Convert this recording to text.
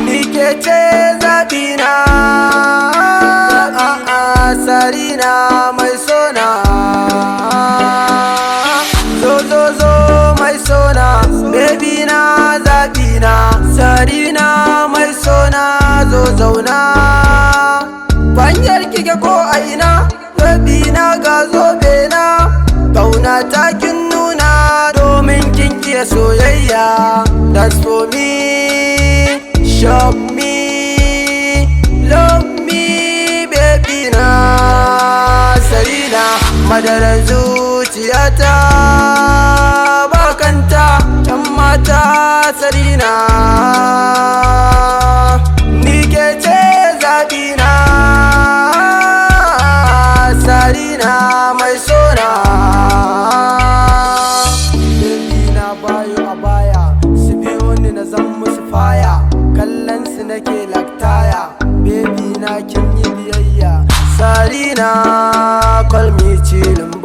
Ni ke ce zaɓina, sarina mai sona. Zo mai sona, baby na zaɓina, sarina mai sona. Zo zauna, kwanyar kike ko a ina, baby na ga zobe na. Ƙauna ta kin nuna domin kin kiya soyayya. That's for me, show me, love me, baby na sarina. Madarar zuciyata bakanta, can mata sarina. Ni ke ce zaɓina, sarina mai sona. Baby na bayo a baya, su biyo ni na zan musu faya. Kallon su nake laktaya, baby na kin yi biyayya. Sarina call me chillin'